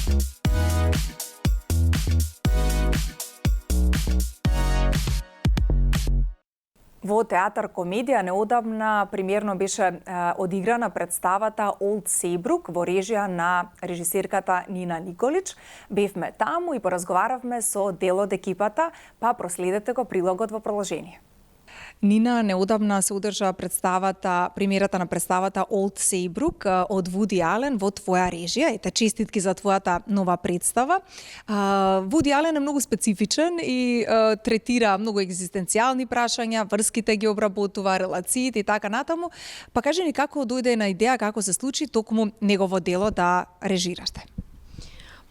Во театар комедија неодамна премиерно беше одиграна представата Олд Сейбрук во режија на режисерката Нина Николич. Бевме таму и поразговаравме со дел од екипата, па проследете го прилогот во продолжение. Нина, неодамна се одржа премиерата на представата Олд Сейбрук од Вуди Ален во твоја режија. Ете, честитки за твојата нова представа. Вуди Ален е многу специфичен и третира многу екзистенцијални прашања, врските ги обработува, релациите и така натаму. Па кажи ни како дојде на идеја, како се случи токму негово дело да режирате?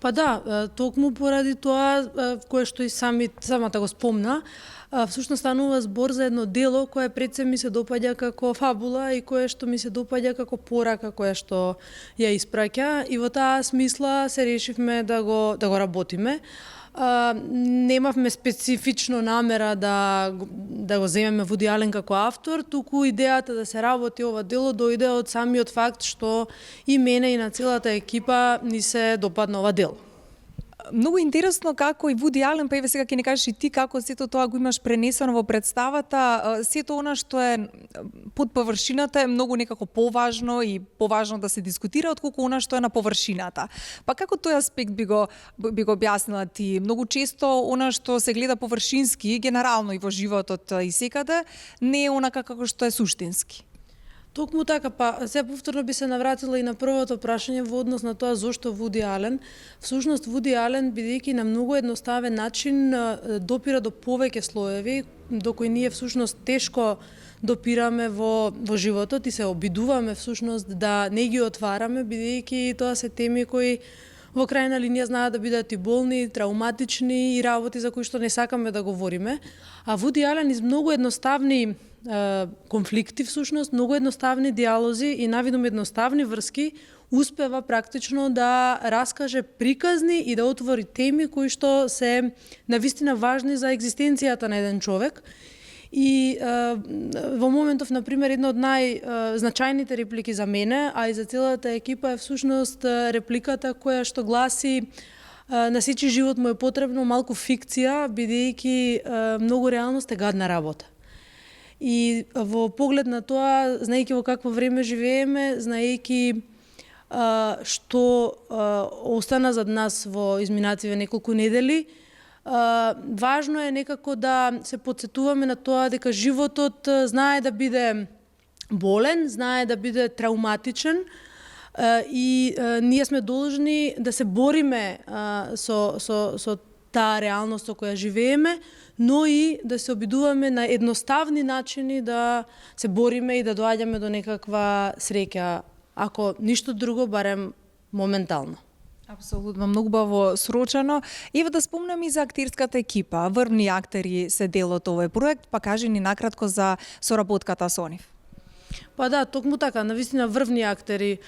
Па да, токму поради тоа кое што и самата го спомна, всушност станува збор за едно дело кое пред се ми се допаѓа како фабула и кое што ми се допаѓа како порака која што ја испраќа, и во таа смисла се решивме да го работиме. Немавме специфично намера да го земеме Вуди Ален како автор, туку идејата да се работи ова дело дојде од самиот факт што и мене и на целата екипа ни се допадна ова дело. Многу интересно како и Вуди Ален, па еве сега ќе ни кажеш и ти како сето тоа го имаш пренесено во представата. Сето она што е под површината е многу некако поважно и поважно да се дискутира отколку она што е на површината. Па како тој аспект би го објаснила ти? Многу често она што се гледа површински, генерално и во животот и секаде, не е онака како што е суштински. Токму така, па се повторно би се навратила и на првото прашање во однос на тоа зошто Вуди Ален. Всушност Вуди Ален, бидејќи на многу едноставен начин допира до повеќе слоеви, до кои ние всушност тешко допираме во животот и се обидуваме всушност да не ги отвараме, бидејќи тоа се теми кои во крајна линија знаат да бидат и болни, травматични и работи за кои што не сакаме да говориме. А Вуди Ален из многу едноставни конфликти, всушност, многу едноставни диалози и навидум едноставни врски, успева практично да раскаже приказни и да отвори теми кои што се навистина важни за екзистенцијата на еден човек. И во моментов, например, една од најзначајните реплики за мене, а и за целата екипа е всушност репликата која што гласи: на сечи живот му е потребно малку фикција, бидејќи многу реалност е гадна работа. И во поглед на тоа, знаејќи во какво време живееме, знаејќи што остана зад нас во изминативе неколку недели, важно е некако да се потсетуваме на тоа дека животот знае да биде болен, знае да биде травматичен, и ние сме должни да се бориме со таа реалност со која живееме, но и да се обидуваме на едноставни начини да се бориме и да доаѓаме до некаква среќа, ако ништо друго, барем моментално. Апсолутно, многу убаво срочено. Ева да спомнам и за актерската екипа. Врвни актери се дел од овој проект, па кажи ни накратко за соработката со нив. Па да, токму така, навистина врвни актери.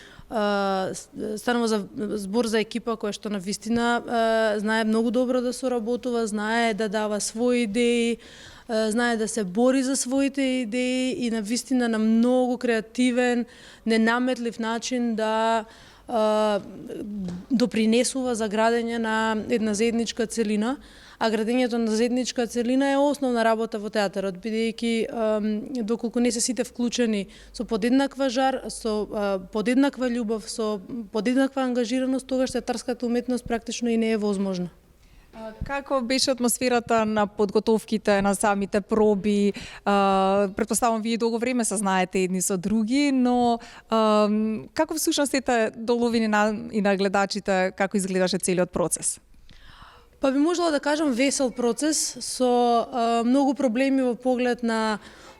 Станува за збор за екипа која што навистина знае многу добро да соработува, знае да дава своји идеи, знае да се бори за своите идеи и навистина на многу креативен, ненаметлив начин да допринесува за градење на една заедничка целина. А градењето на заедничка целина е основна работа во театарот, бидејќи доколку не се сите вклучени со подеднаква жар, со подеднаква љубов, со подеднаква ангажираност, тогаш театарската уметност практично и не е возможна. Како беше атмосферата на подготовките на самите проби? Претпоставам вие долго време се знаете едни со други, но како всушност ете доловини и на гледачите, како изгледаше целиот процес? Па би можела да кажам весел процес со многу проблеми во поглед на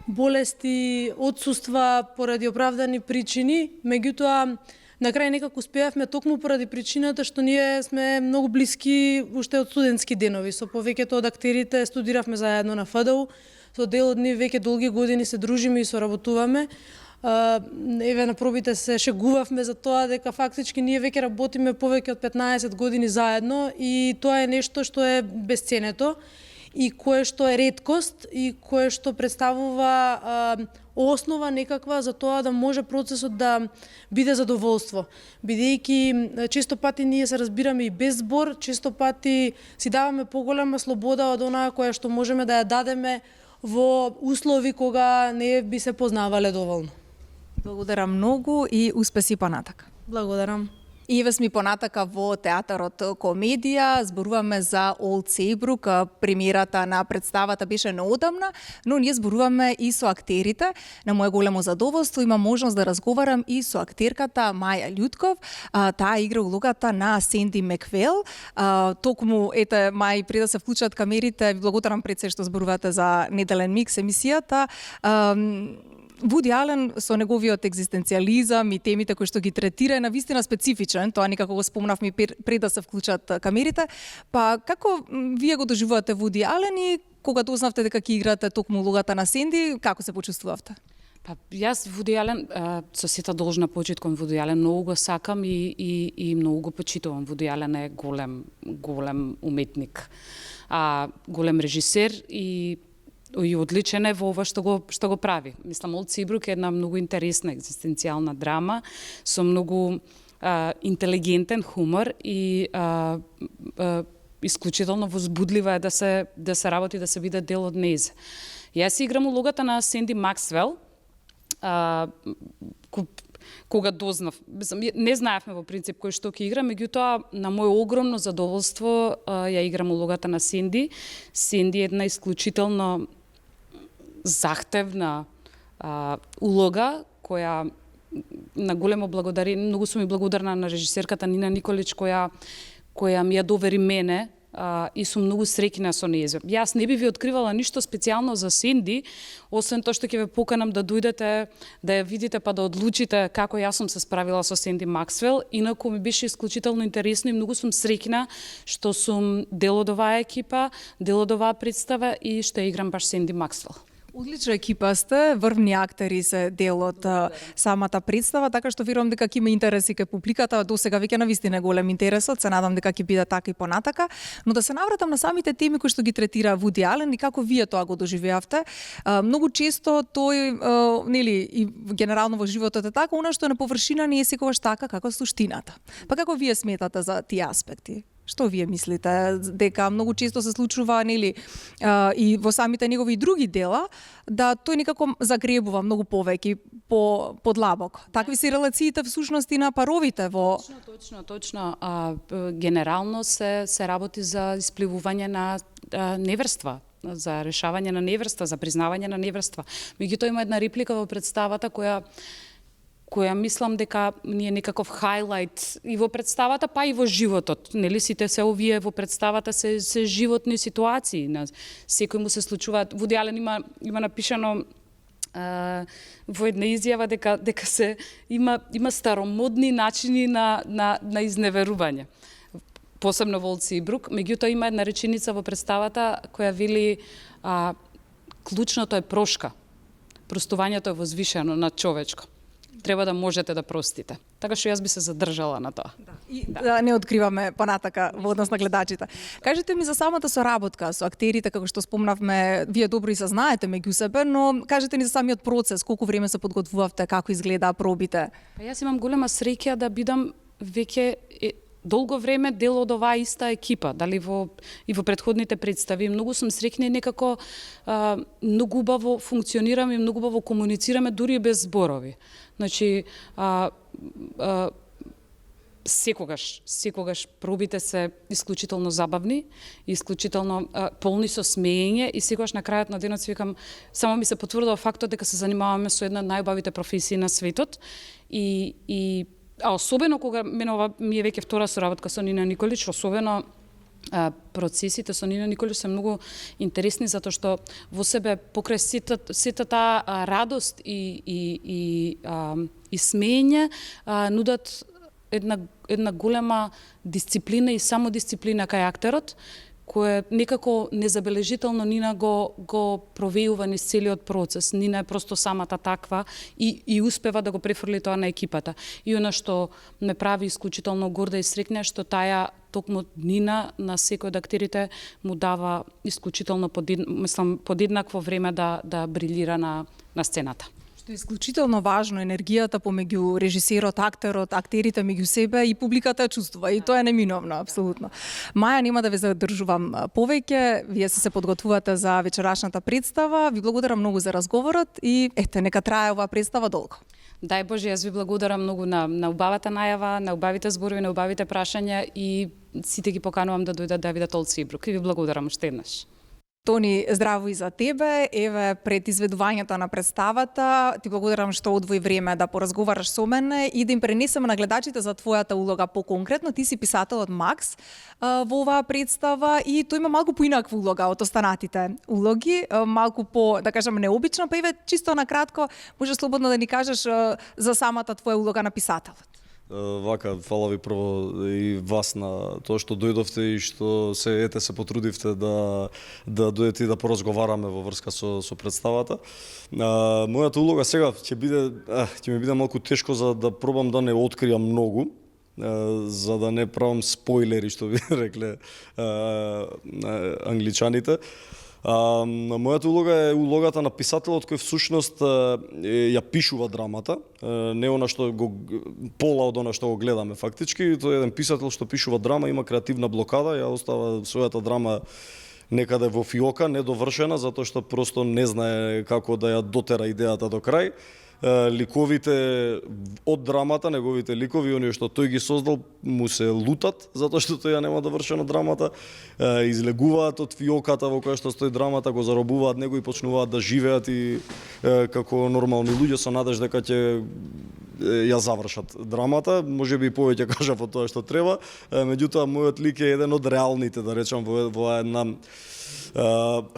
болести, отсуства поради оправдани причини, меѓутоа на крај некако успеавме токму поради причината што ние сме многу блиски уште од студентски денови. Со повеќето од актерите студиравме заедно на ФДУ, со дел од нив веќе долги години се дружиме и соработуваме. Еве на пробите се шегувавме за тоа дека фактички ние веќе работиме повеќе од 15 години заедно и тоа е нешто што е бесценето. и кое што е реткост и кое што представува основа некаква за тоа да може процесот да биде задоволство. Бидејќи често пати ние се разбираме и без збор, често пати си даваме поголема слобода од онаа која што можеме да ја дадеме во услови кога не би се познавале доволно. Благодарам многу и успеси понатака. Благодарам. И еве сме понатака во театарот Комедија, зборуваме за Олд Сейбрук, премиерата на представата беше неодамна, но ние зборуваме и со актерите. На моје големо задоволство имам можност да разговарам и со актерката Маја Љутков. Таа игра улогата на Сенди Маквел. Токму, ете, Мај, пред да се вклучат камерите, ви благодарам пред се што зборувате за Неделен микс емисијата. Вуди Ален со неговиот екзистенцијализам и темите кои што ги третира е навистина специфичен, тоа некако го спомнавме пред да се вклучат камерите. Па како вие го доживувате Вуди Ален и кога дознавте дека ќе играте токму улогата на Сенди, како се почувствувавте? Па јас Вуди Ален со сета должна почит кон Вуди Ален, многу го сакам и многу го почитувам. Вуди Ален е голем уметник, голем режисер и одличен е во ова што го прави. Мислам, Олд Сейбрук е една многу интересна екзистенцијална драма со многу интелигентен хумор и исклучително возбудлива е да се работи, да се биде дел од нејзе. Јас играм улогата на Сенди Максвел, кога дознав, не знаевме во принцип кој што ќе игра, меѓутоа на моје огромно задоволство ја играм улогата на Сенди. Сенди е една исклучително захтевна улога која на големо многу сум и благодарна на режисерката Нина Николич која ми ја довери мене и сум многу среќна со нејзе. Јас не би ви откривала ништо специјално за Сенди, освен тоа што ќе ве поканам да дојдете, да ја видите па да одлучите како јас сум се справила со Сенди Максвел. Инаку ми беше исклучително интересно и многу сум среќна што сум дел од оваа екипа, дел од оваа представа и што играм баш Сенди Максвел. Одлична екипа сте, врвни актери се дел од самата представа, така што верувам дека ќе има интерес и кај публиката. До сега веќе навистина голем интересот, се надам дека ќе биде така и понатака. Но да се навратам на самите теми кои што ги третира Вуди Ален и како вие тоа го доживеавте. Многу често тој, нели, и генерално во животот е така, она што е на површина не е секогаш така како суштината. Па како вие сметате за тие аспекти? Што вие мислите? Дека многу често се случува, нели, и во самите негови други дела, да тој некако загребува многу повеќе подлабок. Такви се релациите всушност и на паровите во... Точно. Генерално се работи за испливување на неверства, за решавање на неверства, за признавање на неверства. Меѓутоа има една реплика во представата која мислам дека ни е некаков хайлайт и во представата, па и во животот. Нели сите се овие во представата се животни ситуации. На секој му се случуваат. Вуди Ален има напишано во една изјава дека се има старомодни начини на изневерување. Посебно во Олд Сейбрук. Меѓутоа има една реченица во представата која вели клучното е прошка. Простувањето е возвишено над човечко. Треба да можете да простите. Така што јас би се задржала на тоа. Да не откриваме понатака во однос на гледачите. Кажете ми за самата соработка со актерите, како што спомнавме, вие добро и се знаете меѓу себе, но кажете ни за самиот процес, колку време се подготвувавте, како изгледаа пробите? Јас имам голема среќа да бидам веќе долго време дел од оваа иста екипа, дали и во претходните представи. Многу сум среќна и некако многу убаво функционираме и многу убаво комуницираме дури и без зборови. Значи, секогаш пробите се исклучително забавни, исклучително полни со смеење и секогаш на крајот на денот си викам, само ми се потврдува фактот дека се занимаваме со една од најубавите професии на светот а особено кога ми е веќе втора соработка со Нина Николич, особено процесите со Нина Николич се многу интересни затоа што во себе покрај сета таа радост и смеење нудат една голема дисциплина и самодисциплина кај актерот, кое некако незабележително Нина го провејува низ целиот процес. Нина е просто самата таква и успева да го префрли тоа на екипата. И она што ме прави исклучително горда и среќна што таа токму Нина на секој од актерите му дава исклучително подеднакво време да брилира на сцената. Што е исклучително важно, енергијата помеѓу режисерот, актерот, актерите меѓу себе и публиката ја чувствува и тоа е неминовно, апсолутно. Маја, нема да ве задржувам повеќе, вие се подготвувате за вечерашната представа, ви благодарам многу за разговорот и ете, нека трае оваа представа долго. Дај Боже, јас ви благодарам многу на убавата најава, на убавите зборови, на убавите прашања и сите ги поканувам да дојдат да видат Олд Сейбрук. И ви благодарам уште еднаш. Тони, здраво и за тебе. Еве, пред изведувањето на представата, ти благодарам што одвои време да поразговараш со мене и да им пренесеме на гледачите за твојата улога поконкретно. Ти си писателот Макс во оваа представа и тој има малку поинаква улога од останатите улоги, малку по, да кажам, необична, па еве чисто на кратко, може слободно да ни кажеш за самата твоја улога на писателот. Вака, фала ви прво и вас на тоа што дојдовте и што се потрудивте да дојдете и да поразговараме во врска со представата. Мојата улога сега ќе ми биде малку тешко за да пробам да не откријам многу, за да не правам спойлери, што би рекле англичаните. Мојата улога е улогата на писателот кој всушност ја пишува драмата, не она што го пола од она што го гледаме фактички. Тој е еден писател што пишува драма, има креативна блокада, ја остава својата драма некаде во фиока, недовршена, затоа што просто не знае како да ја дотера идејата до крај. Ликовите од драмата, неговите ликови, оние што тој ги создал, му се лутат, затоа што тој ја нема довршена драмата, излегуваат од фиоката во која што стои драмата, го заробуваат него и почнуваат да живеат и како нормални луѓе со надеж дека ќе ја завршат драмата, можеби и повеќе кажав од тоа што треба, меѓутоа мојот лик е еден од реалните, да речам, во една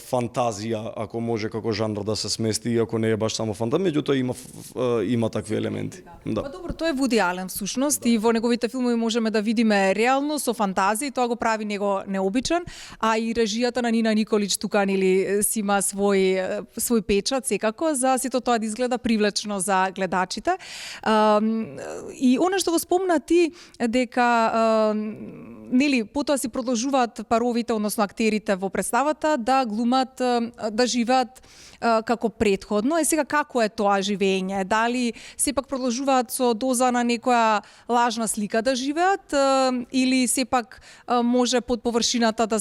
фантазија, ако може како жанр да се смести, иако не е баш само фантазија, меѓутоа има такви елементи. Да. Па добро, тоа е Вуди Ален всушност и во неговите филмови можеме да видиме реално со фантазија, тоа го прави него необичен, а и режијата на Нина Николич тука нели си има свој печат секако за сето тоа да изгледа привлечно за гледачите. И она што го спомна ти дека нели потоа си продолжуваат паровите, односно актерите во представата да глумат, да живеат како претходно. Е сега како е тоа живење? Дали сепак продолжуваат со доза на некоја лажна слика да живеат или сепак може под површината да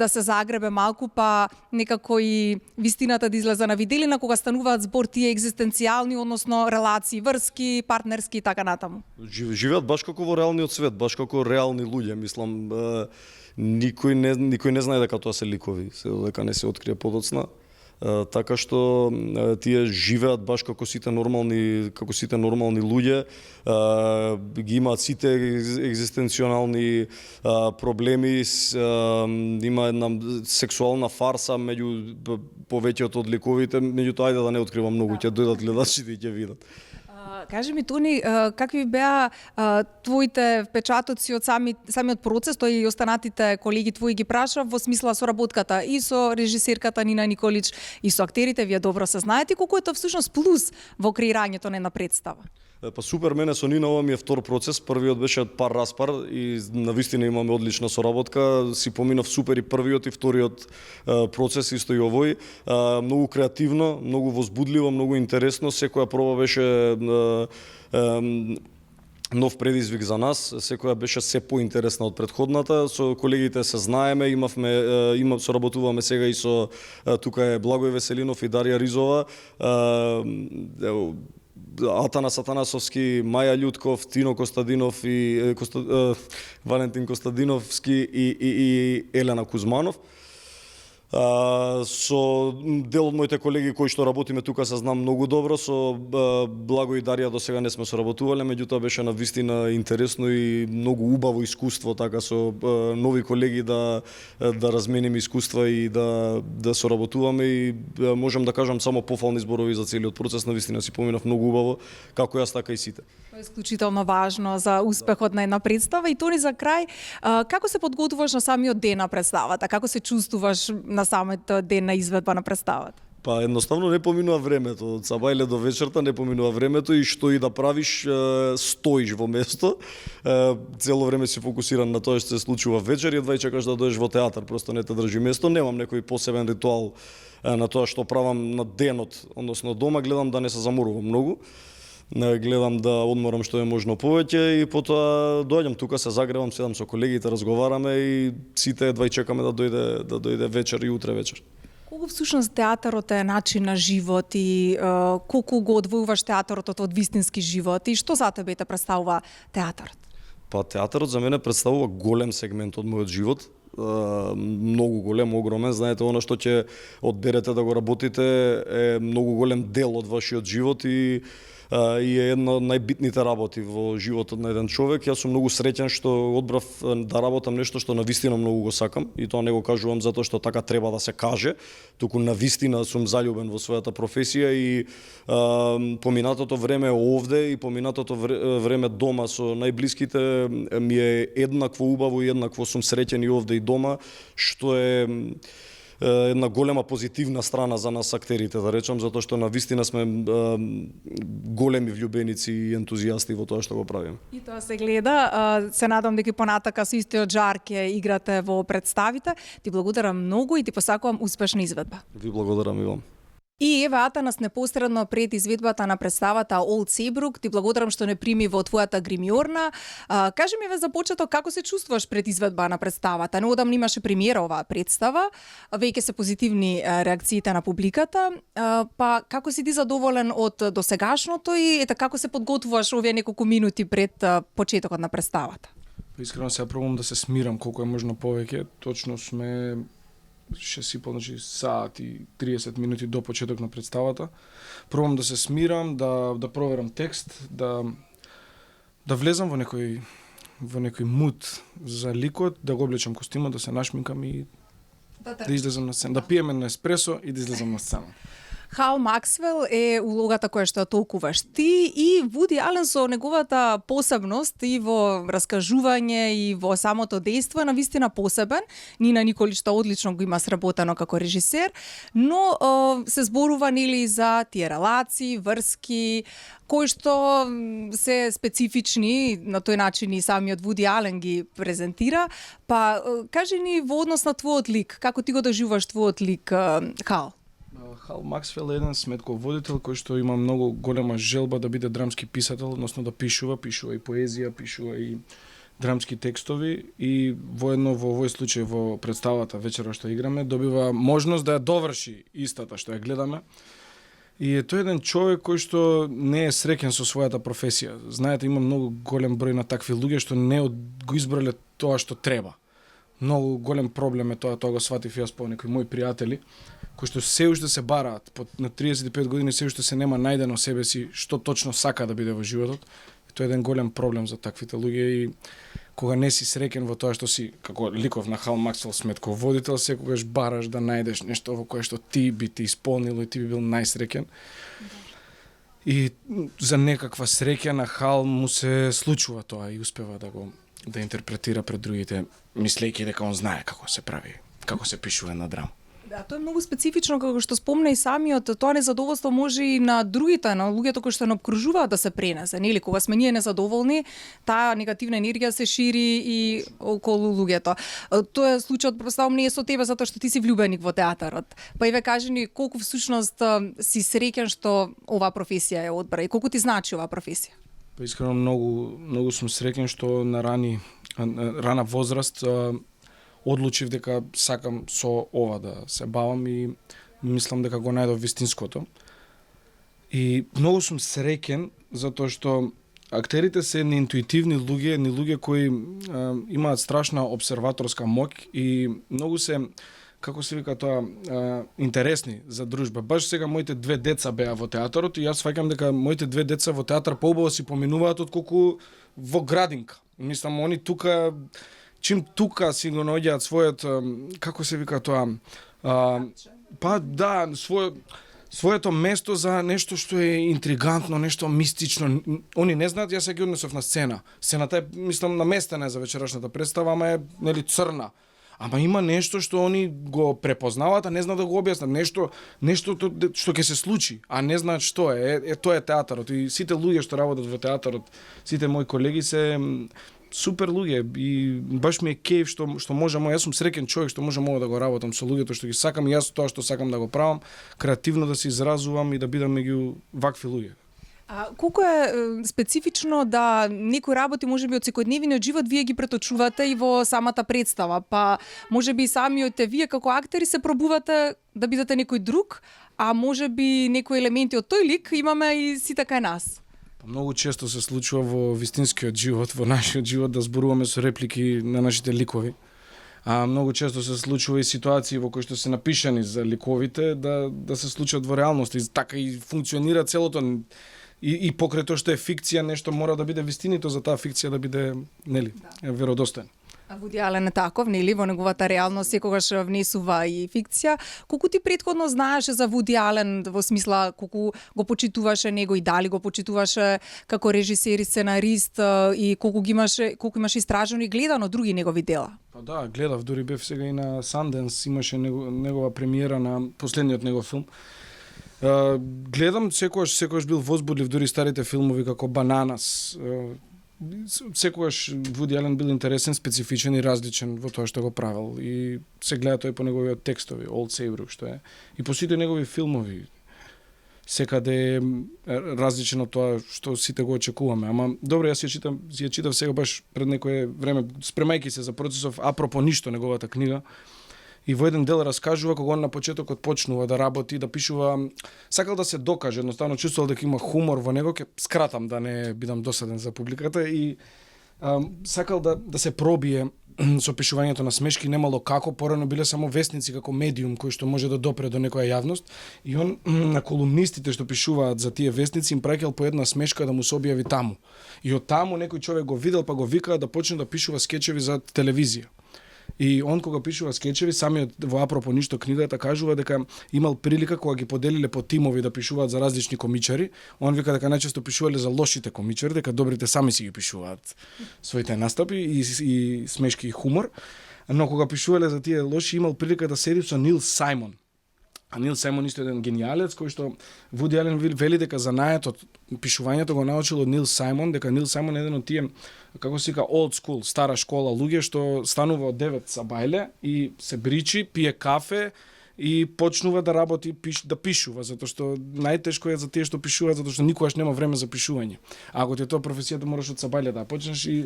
се загребе малку, па некако и вистината да излезе на виделина кога стануваат збор тие екзистенцијални, односно релации, врски, партнерски и така натаму? Живеат баш како во реалниот свет, баш како реални луѓе, мислам. Никој не знае дека тоа се ликови, дека не се открие подоцна. Така што тие живеат баш како сите нормални луѓе, ги имаат сите екзистенционални проблеми, има една сексуална фарса меѓу повеќето од ликовите, меѓутоа ајде да не откривам многу, ќе дојдат гледачите и ќе видат. Кажи ми, Тони, какви беа твоите впечатоци од самиот процес, тој и останатите колеги твои ги праша во смисла соработката и со режисерката Нина Николич и со актерите, вие добро се знаете, колку е тоа всушност плюс во креирањето на една представа? Па супер, мене со Нина ова ми е втор процес, првиот беше пар распар и навистина имаме одлична соработка, си поминав супер и првиот и вториот процес, исто и овој, многу креативно, многу возбудливо, многу интересно, секоја проба беше нов предизвик за нас, секоја беше се поинтересна од претходната, со колегите се знаеме, соработуваме сега и со тука е Благој Веселинов и Дарија Ризова, Атанас Атанасовски, Маја Љутков, Тино Костадинов и Валентин Костадиновски и Елена Кузманов. Со дел од моите колеги кои што работиме тука се знам многу добро, со Благо и Дарија до сега не сме соработувале, меѓутоа беше навистина интересно и многу убаво искуство така со нови колеги да размениме искуства и да соработуваме и можам да кажам само пофални зборови за целиот процес, навистина си поминав многу убаво, како јас така и сите. Тоа е исклучително важно за успехот на една представа и Тони за крај, како се подготвуваш на самиот ден на представата? Како се чувствуваш на самиот ден на изведба на представата? Па едноставно не поминува времето, од сабајле до вечерта не поминува времето и што и да правиш, стоиш во место. Цело време си фокусиран на тоа што се случува вечер и едва чекаш да доеш во театар, просто не те држи место. Немам некој посебен ритуал на тоа што правам на денот, односно дома гледам да не се заморувам многу. Гледам да одморам што е можно повеќе и потоа доаѓам тука, се загревам, седам со колегите, разговараме и сите едва чекаме да дојде вечер и утре вечер. Колку всушност театарот е начин на живот и колку го одвојуваш театарот од вистински живот и што за тебе те представува театарот? Па театарот за мене представува голем сегмент од мојот живот. Многу голем, огромен. Знаете, она што ќе одберете да го работите е многу голем дел од вашиот живот и е една од најбитните работи во животот на еден човек. Јас сум многу среќен што одбрав да работам нешто што навистина многу го сакам и тоа не го кажувам затоа што така треба да се каже, туку навистина сум заљубен во својата професија и поминатото време овде и поминатото време дома со најблиските ми е еднакво убаво и еднакво сум среќен и овде и дома, што е една голема позитивна страна за нас актерите, да речам, затоа што навистина сме големи влюбеници и ентузијасти во тоа што го правиме. И тоа се гледа. Се надам дека понатака со истиот жар ќе играте во представите. Ти благодарам многу и ти посакувам успешна изведба. Ви благодарам и вам. И еве Атанас непосредно пред изведбата на представата Олд Себрук, ти благодарам што не прими во твојата гримиорна. Кажи ми за почеток како се чувствуваш пред изведба на представата? Неодамна имаше премиера оваа представа, веќе се позитивни реакциите на публиката, па како си ти задоволен од досегашното и ете како се подготвуваш овие неколку минути пред почетокот на представата? Искрено се пробувам да се смирам колку е можно повеќе, точно сме 6,5 саат и 30 минути до почеток на представата. Пробам да се смирам, да проверам текст, да влезам во некој мут за ликот, да го облечам костимот, да се нашминкам и да излезам на сцена, да пиеме на еспресо и да излезам на сцена. Хал Максвел е улогата која што толкуваш ти и Вуди Ален со неговата посебност и во раскажување и во самото дејство е навистина посебен. Нина Николич што одлично го има сработено како режисер, но се зборува нели за тие релации, врски, кои што се специфични, на тој начин и самиот Вуди Ален ги презентира. Па кажи ни во однос на твојот лик, како ти го доживуваш твојот лик, Хал? Хал Максвел е еден сметководител кој што има многу голема желба да биде драмски писател, односно да пишува и поезија, пишува и драмски текстови и во овој случај во представата вечера што играме добива можност да ја доврши истата што ја гледаме. И е тој еден човек кој што не е среќен со својата професија. Знаете, има многу голем број на такви луѓе што не го избрале тоа што треба. Многу голем проблем е тоа го сватив јас по некои мои пријатели кои што се уште се бараат, на 35 години се уште се нема најдено себе си што точно сака да биде во животот. И тоа е еден голем проблем за таквите луѓе и кога не си среќен во тоа што си, како ликов на Хал Максвел сметководител, секогаш бараш да најдеш нешто во кое што ти би ти исполнило и ти би бил најсреќен. И за некаква среќа на Хал му се случува тоа и успева да интерпретира пред другите, мислејќи дека он знае како се прави, како се пишува на драма. Да, тоа е многу специфично, како што спомна и самиот, тоа незадоволство може и на другите, на луѓето кои што не обкружуваат да се пренесе, нели? Кога сме ние незадоволни, таа негативна енергија се шири и околу луѓето. Тоа е случајот, представам, не е со тебе затоа што ти си влюбеник во театарот. Па еве кажи ни колку всушност си среќен што оваа професија ја одбра и колку ти значи оваа професија? Па искрено многу сум среќен што на рана возраст одлучив дека сакам со ова да се бавам и мислам дека го најдов вистинското. И многу сум среќен затоа што актерите се неинтуитивни луѓе, луѓе кои имаат страшна обсерваторска моќ и многу се како се вика тоа, интересни за дружба. Баш сега моите две деца беа во театарот и јас сваќам дека моите две деца во театар поубаво си поминуваат отколку во градинка. Мислам, они тука, чим тука си го наоѓаат својот, како се вика тоа, па да, своето место за нешто што е интригантно, нешто мистично. Они не знаат, јас ја ги однесов на сцена. Сцената е, мислам, наместена за вечерашната представа, ама е, нели, црна. Ама има нешто што они го препознаваат, а не знаат да го објаснат. Нешто што ќе се случи, а не знаат што е. Тоа е театарот. И сите луѓе што работат во театарот, сите мои колеги се супер луѓе и баш ми е кејф што можам, јас сум среќен човек што можам да го работам со луѓето што ги сакам и јас тоа што сакам да го правам, креативно да се изразувам и да бидам меѓу вакви луѓе. Колку е специфично да некои работи можеби од секојдневниот живот вие ги преточувате и во самата представа, па можеби самиот вие како актери се пробувате да бидете некој друг, а можеби некои елементи од тој лик имаме и сите кај нас. Многу често се случува во вистинскиот живот, во нашиот живот да зборуваме со реплики на нашите ликови. А многу често се случува и ситуации во кои што се напишани за ликовите да се случат во реалност и така и функционира целото. И покрај тоа што е фикција, нешто мора да биде вистинито за таа фикција да биде, нели, веродостоен. А Вуди Ален е таков, нели, во неговата реалност секогаш внесува и фикција. Колку ти претходно знаеше за Вуди Ален, во смисла колку го почитуваше него и дали го почитуваше како режисер и сценарист и колку имаш истражено и гледано други негови дела? Па да, гледав, дури бев сега и на Санденс, имаше негова премиера на последниот негов филм. Гледам, секогаш бил возбудлив, дури старите филмови како Бананас. Секогаш Вуди Ален бил интересен, специфичен и различен во тоа што го правил. И се гледа тој по неговиот текстови, Олд Сейбрук, што е. И по сите негови филмови, секаде е различно од тоа што сите го очекуваме. Ама, добро, јас ја читав сега баш пред некое време, спремајки се за процесов, апропо ништо неговата книга. И во еден дел раскажува кога он на почетокот почнува да работи, да пишува, сакал да се докаже, едноставно чувствувал дека има хумор во него, ќе скратам да не бидам досаден за публиката и сакал да се пробие со пишувањето на смешки, немало како, порано биле само вестници како медиум кој што може да допре до некоја јавност и он на колумнистите што пишуваат за тие вестници им праќал по една смешка да му се објави таму. И од таму некој човек го видел па го викаа да почне да пишува скечеви за телевизија. И он кога пишува скечеви, самиот во апропо ништо книгата кажува дека имал прилика кога ги поделиле по тимови да пишуваат за различни комичари, он вика дека најчесто пишувале за лошите комичари, дека добрите сами си ги пишуваат своите настапи и смешки и хумор, но кога пишувале за тие лоши имал прилика да седи со Нил Сајмон. А Нил Сајмон исто еден гениалец кој што Вуди Ален вели дека занаетот пишувањето го научил од Нил Сајмон, дека Нил Сајмон е еден од тие, како се вика, old school, стара школа луѓе што станува од 9 са бајле и се бричи, пие кафе и почнува да работи, да пишува, затоа што најтешко е за тие што пишуваат, затоа што никогаш нема време за пишување. Ако ти е тоа професијата, мораш од са бајле да почнеш и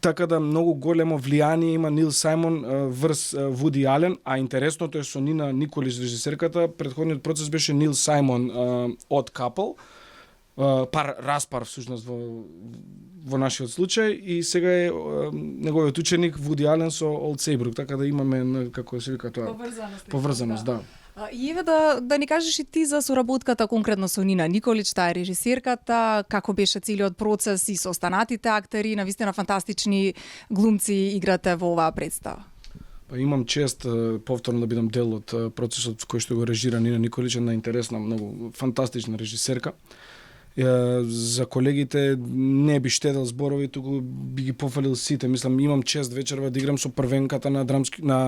така да многу големо влијание има Нил Сајмон врз Вуди Ален, а интересното е со Нина Николич режисерката, претходниот процес беше Нил Сајмон од Couple, распар всушност во нашиот случај и сега е неговиот ученик Вуди Ален со Олд Сейбрук, така да имаме како се вика тоа поврзаност, да. И еве да ни кажеш и ти за соработката конкретно со Нина Николич, таа е режисерката, како беше целиот процес и со останатите актери, навистина фантастични глумци играте во оваа представа. Па имам чест повторно да бидам дел од процесот кој што го режира Нина Николич, една интересна, многу фантастична режисерка. За колегите не би штедел зборови, туку би ги пофалил сите. Мислам, имам чест вечерва да играм со првенката на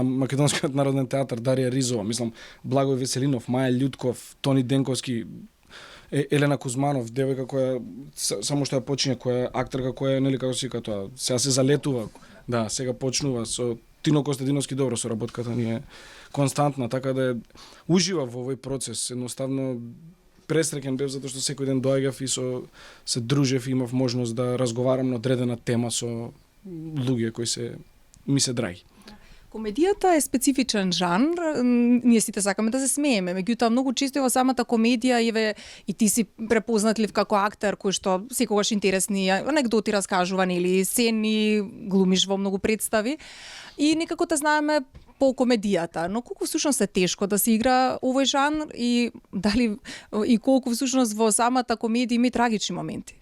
Македонскиот народен театар Дарија Ризова. Мислам, Благој Веселинов, Маја Људков, Тони Денковски, Елена Кузманов, девојка која само што ја почине, која актерка која нели како се вика тоа, сега се залетува. Да, сега почнува со Тино Костадиновски, добро соработката ни е константна, така да ужива во овој процес. Едноставно пресреќен бев затоа што секој ден доаѓав и се дружев и имав можност да разговарам на одредена тема со луѓе кои ми се драги. Комедијата е специфичен жанр, ние сите сакаме да се смееме, меѓутоа многу често во самата комедија еве и ти си препознатлив како актер кој што секогаш интересни анегдоти раскажува, нели, сцени, глумиш во многу представи. И некако те знаеме по комедијата, но колку всушност е тешко да се игра овој жанр и дали и колку всушност во самата комедија има и трагични моменти?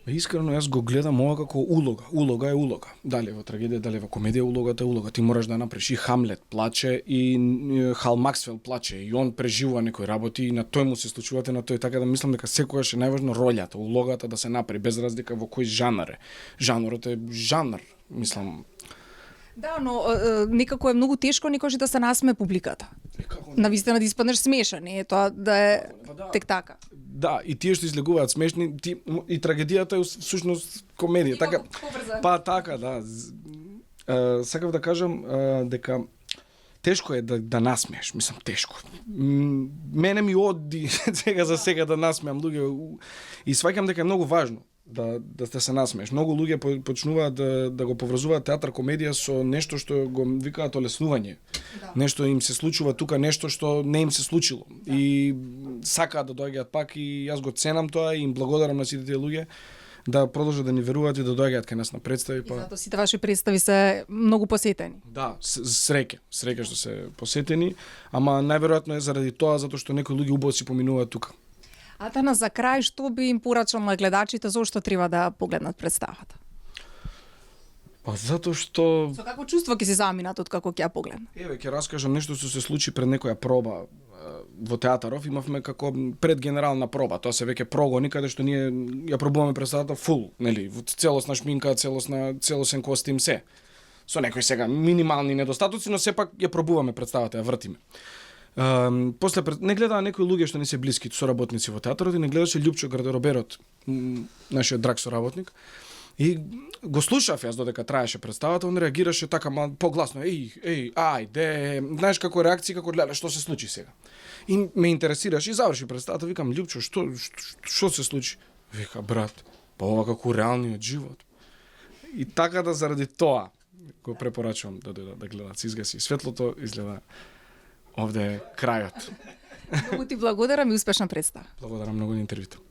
Искрено, јас го гледам ова како улога. Улога е улога. Дали во трагедија, дали во комедија, улогата е улога. Ти мораш да направиш и Хамлет плаче, и Хал Максвел плаче, и он преживува некои работи, и на тој му се случувате, на тој, така да мислам дека секогаш е најважно ролјата, улогата да се направи, без разлика во кој жанр е. Жанрот е жанр, мислам. Да, но некако е многу тешко некојаш да се насме публиката. Навистина да испаднеш смешен, не е тоа да е тек така. Да, и тие што излегуваат смешни, и трагедијата е всушност комедија, така. Па така, да. Сакав да кажам дека тешко е да насмееш, мислам тешко. Мене ми оди сега да насмеам луѓе и сваќам дека е многу важно да се насмееш. Многу луѓе почнуваат да го поврзуваат театар, комедија со нешто што го викаат олеснување. Да. Нешто им се случува тука, нешто што не им се случило. Да. И сакаат да доаѓаат пак и јас го ценам тоа и им благодарам на сите тие луѓе да продолжат да ни веруваат и да доаѓаат кај нас на представи. И затоа сите ваши представи се многу посетени. Да, среќа што се посетени, ама најверојатно е заради тоа затоа што некои луѓе убаво си поминуваат тука. Атана, за крај, што би им порачал на гледачите, зошто треба да погледнат представата? Па затоа што... Со како чувство ќе се заминат од како ќе ја погледнат? Еве, ќе раскажам нешто што се случи пред некоја проба во театаров. Имавме како предгенерална проба. Тоа се веќе прогони, каде што ние ја пробуваме представата фул, нели, целосна шминка, целосен костим, се. Со некои сега минимални недостатоци, но сепак ја пробуваме представата, ја вртиме. После не гледаа некои луѓе што не се блиски соработници во театарот и не гледаше Љупчо гардероберот, нашиот драг соработник. И го слушав јас додека траеше представата, он реагираше така погласно, ајде, знаеш како реакции, како леле, што се случи сега. И ме интересираше и заврши представата, викам Љупчо, што се случи? Вика брат, па ова како реалниот живот. И така да заради тоа го препорачувам да гледат, се изгаси светлото, изгледа овде е крајот. Многу ти благодарам и успешна представа. Благодарам многу на интервјуто.